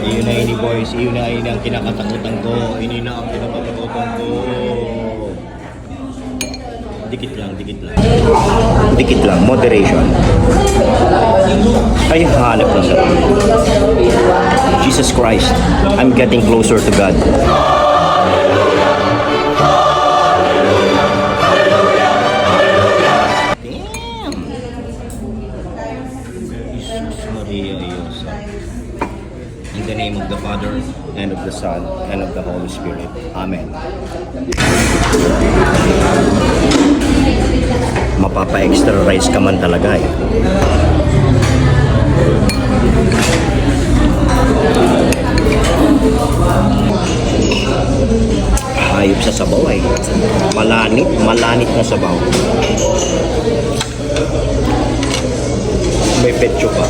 Iyon na ini boys, iyon na ini ang kinakatakutan ko. Ini na ang kinakatakutan ko. Dikit lang, dikit lang. Dikit lang, moderation. Ay, hanap na sa Jesus Christ, I'm getting closer to God. In the name of the Father, and of the Son, and of the Holy Spirit. Amen. Mapapa-extra rice ka man talaga eh. Hayop sa sabaw eh. Malanit na sabaw. May petso pa.